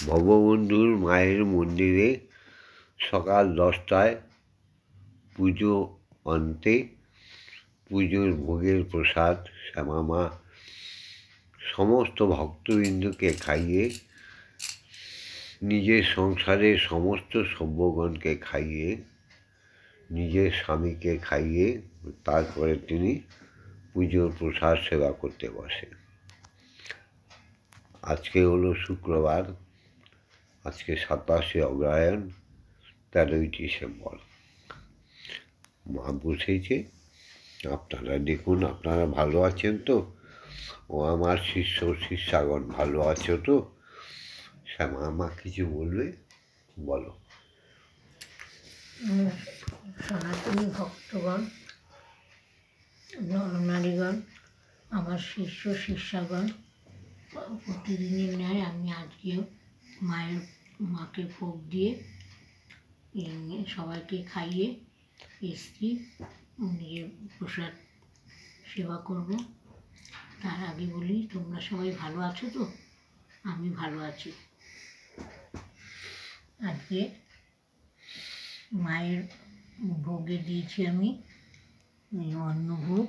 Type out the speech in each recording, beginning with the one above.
ভববন্ধুর মায়ের মন্দিরে সকাল 10টায় পুজো অন্তে পুজোর ভোগের প্রসাদ শ্যামামা সমস্ত ভক্তবৃন্দকে খাইয়ে নিজের সংসারের সমস্ত সভ্যগণকে খাইয়ে নিজের স্বামীকে খাইয়ে তারপরে তিনি পুজোর প্রসাদ সেবা করতে বসেন। আজকে হলো শুক্রবার, আজকে 27শে অগ্রহায়ণ, 13ই ডিসেম্বর। মা বসেছে, আপনারা দেখুন আপনারা ভালো আছেন তো, ও আমার শিষ্য শিষ্যাগণ ভালো আছো তো? শ্যামা মা কিছু বলবে? বলো। সনাতনী ভক্তগণ, নরনারীগণ, আমার শিষ্য শিষ্যাগণ, প্রতিদিনের ন্যায় আমি আজকেও মাকে ভোগ দিয়ে সবাইকে খাইয়ে এসছি, নিজের প্রসাদ সেবা করব। তার আগে বলি, তোমরা সবাই ভালো আছো তো? আমি ভালো আছি। আজকে মায়ের ভোগে দিয়েছি আমি অন্নভোগ,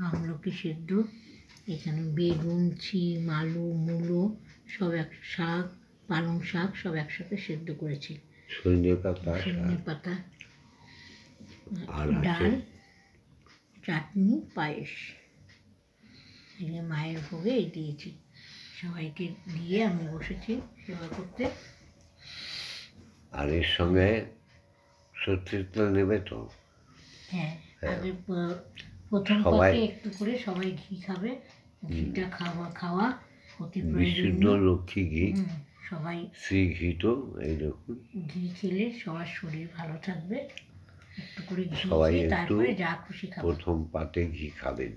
আমলকি সেদ্ধ, এখানে বেগুন, ছিম, আলু, মূলো সব শাক, পালং শাক সব একসাথে সেদ্ধ করেছি, সজনে পাতা, ডাল, চাটনি, পায়েস। মায়ের ভোগে এই দিয়েছি, সবাইকে দিয়ে আমি বসেছি সেবা করতে। আর এর সঙ্গে সত্যির তেল নেবে তো? হ্যাঁ, আগে প্রথম পাতে একটু করে সবাই ঘি খাবে, ঘিটা খাওয়া অতি বিশুদ্ধ লক্ষ্মী ঘি, সবাই শ্রী ঘি। তো এই দেখুন, ঘি খেলে সবার শরীর ভালো থাকবে। একটু করে ঘি সবাই খেয়ে একটু তারপরে যা খুশি খাবে। প্রথম পাতে ঘি খাবেন।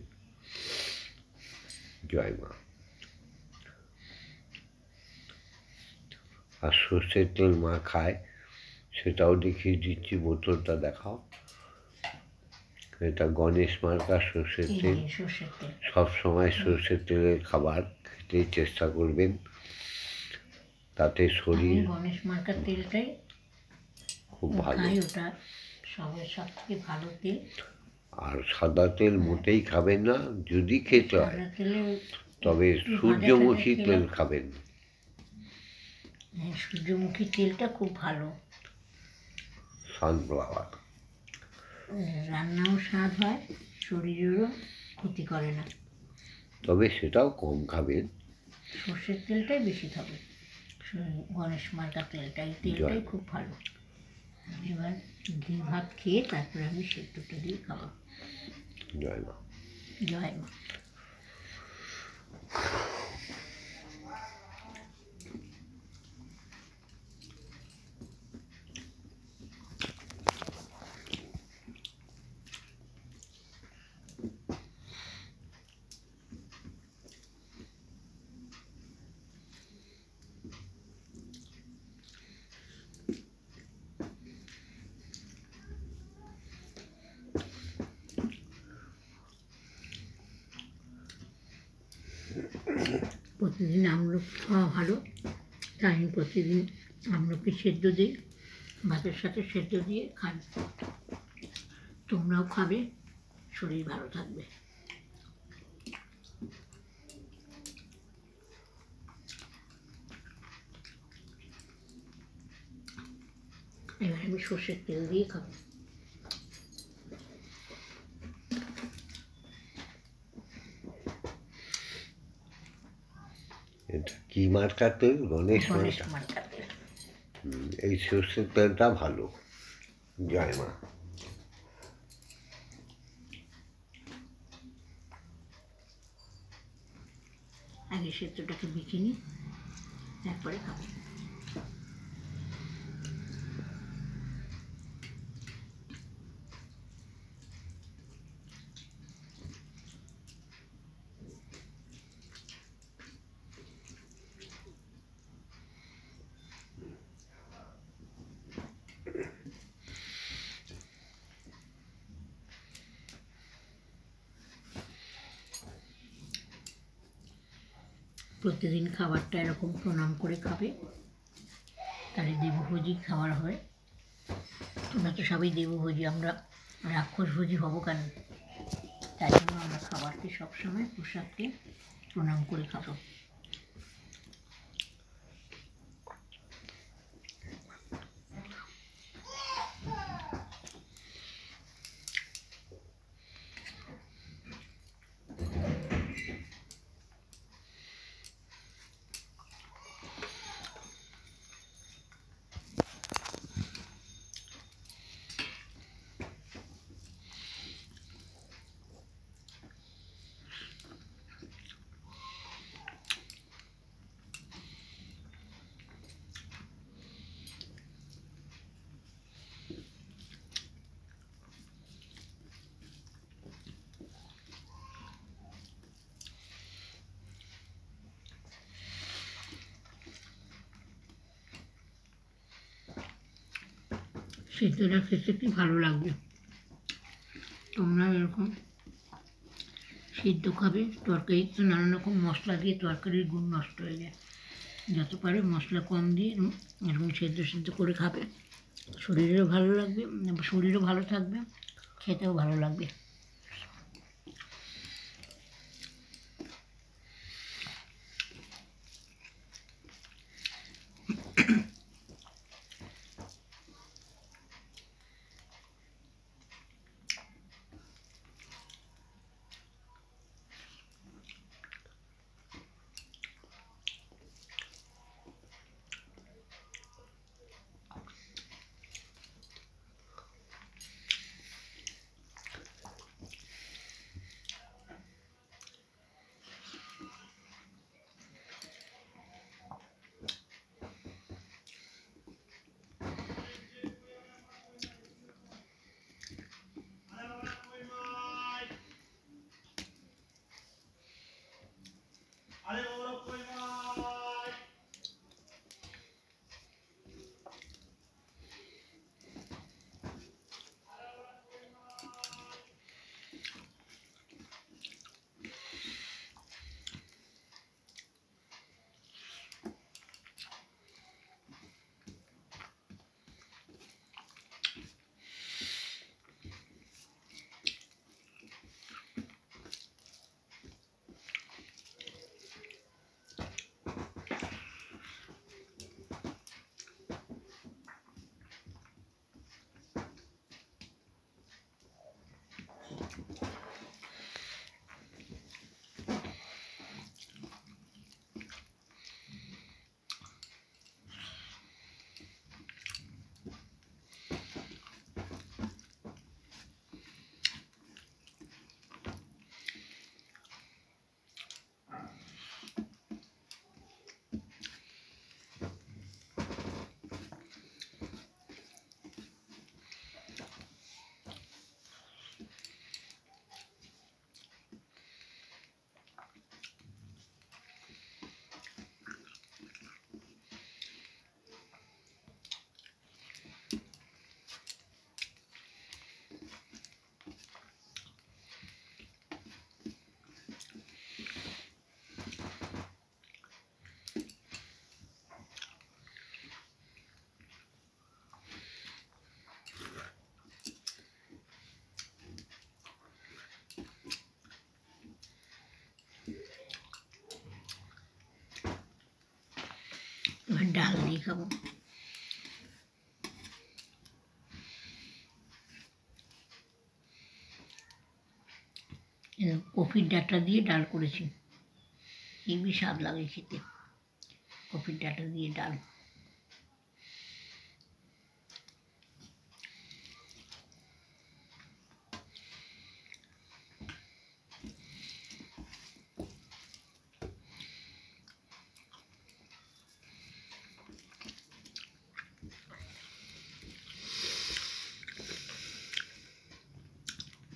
জয় মা। আর সর্ষের তেল মা খায়, সেটাও দেখিয়ে দিচ্ছি, বোতলটা দেখাও। এটা গণেশ মার্কা সর্ষের তেল। সবসময় সর্ষের তেলের খাবার খেতে চেষ্টা করবেন, তাতে শরীর গণেশ মার্কার তেলটাই খুব ভালো, ওটা সব থেকে ভালো তেল। আর সাদা তেল মোটেই খাবেন না, যদি খেতে হয় তবে সূর্যমুখী তেল খাবেন। সূর্যমুখী তেলটা খুব ভালো, সানফ্লাওয়ার। রান্নাও স্বাদ হয়, শরীরেরও ক্ষতি করে না, তবে সেটাও কম খাবেন। সর্ষের তেলটাই বেশি খাবে, গণেশ মার্কা তেলটাই খুব ভালো। এবার ঘি ভাত খেয়ে তারপরে আমি সেদ্ধটা দিয়ে খাবো। জয় মা। জয় মা। প্রতিদিন আমলকি খাওয়া ভালো, তাই আমি প্রতিদিন আমলকি সেদ্ধ দিই, ভাতের সাথে সেদ্ধ দিয়ে খাই। তোমরাও খাবে, শরীর ভালো থাকবে। এবার আমি সর্ষের তেল দিয়ে খাবো। এটা কি মার্কা তেল? গণেশ মার্কা তেল। এই সর্ষের তেলটা ভালো। জয় মা। আগে সেদ্ধটাকে বেছে নিই, তারপরে খাবো। প্রতিদিন খাবারটা এরকম প্রণাম করে খাবে, তাহলে দেবভোজী খাবার হয়। তোমরা তো সবাই দেবভোজী, আমরা রাক্ষসভোজী হব কেন? তাই জন্য আমরা খাবারকে সবসময় প্রসাদকে প্রণাম করে খাবো। সিদ্ধটা খেতে কি ভালো লাগবে। তোমরা এরকম সিদ্ধ খাবে। তরকারিতে নানা রকম মশলা দিয়ে তরকারির গুণ নষ্ট হয়ে যায়। যত পারে মশলা কম দিয়ে এরকম সিদ্ধ করে খাবে, শরীরেরও ভালো লাগবে, শরীরও ভালো থাকবে, খেতেও ভালো লাগবে। এবার ডাল দিয়ে খাবো। কপির ডাঁটা দিয়ে ডাল করেছি, হেবি স্বাদ লাগে খেতে। কপির ডাঁটা দিয়ে ডাল।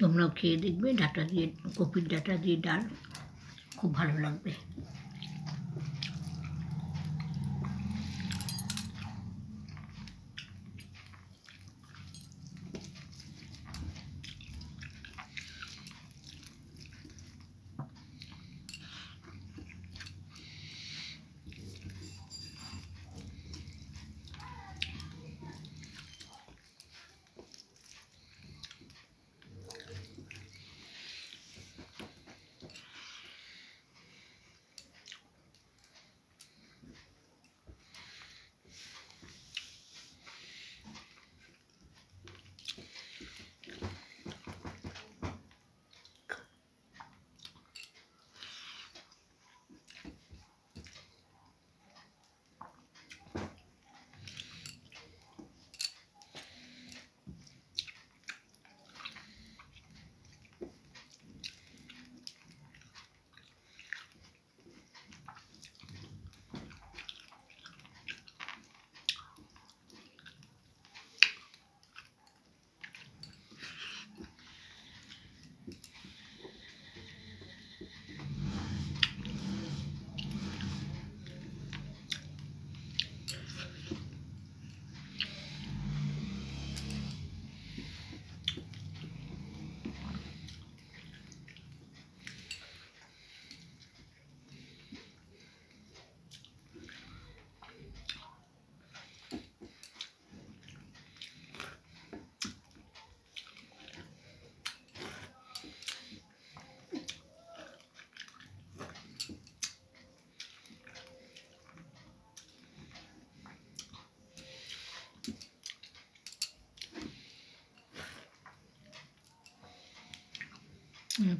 তোমরাও খেয়ে দেখবে, ডাঁটা দিয়ে, কপির ডাঁটা দিয়ে ডাল, খুব ভালো লাগবে।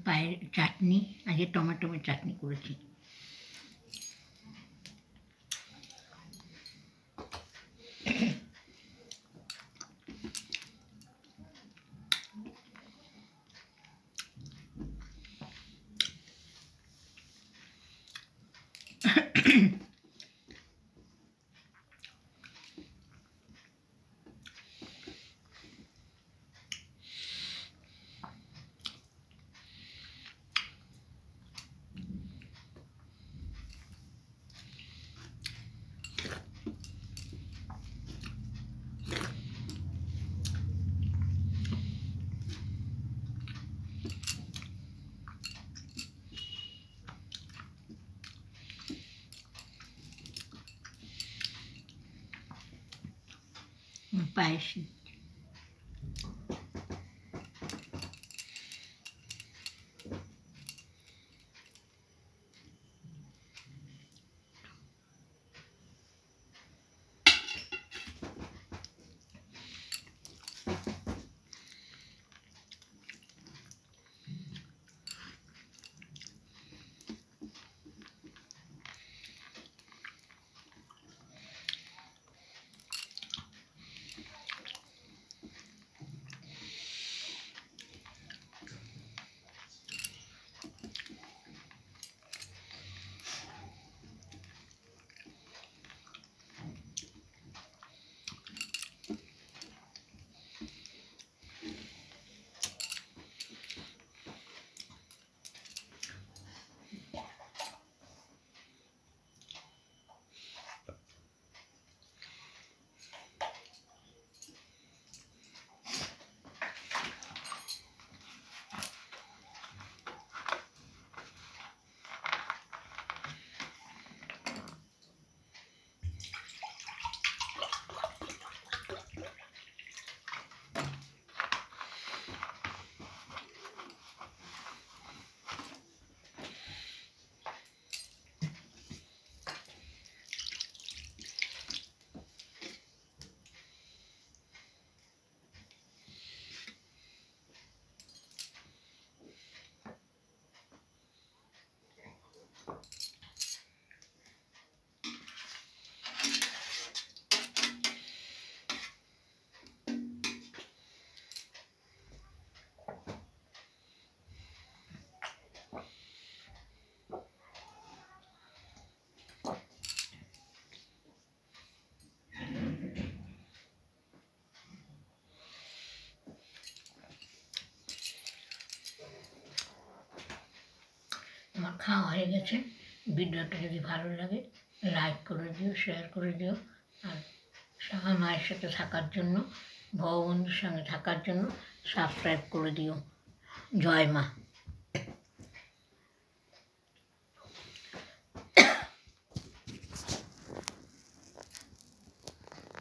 পায়ের চাটনি, আজকে টমেটোমের চাটনি করেছি। পায়েস আমার খাওয়া হয়ে গেছে। ভিডিওটা যদি ভালো লাগে লাইক করে দিও, শেয়ার করে দিও, আর শাহা মায়ের সাথে থাকার জন্য, ভববন্ধুর সঙ্গে থাকার জন্য সাবস্ক্রাইব করে দিও। জয় মা।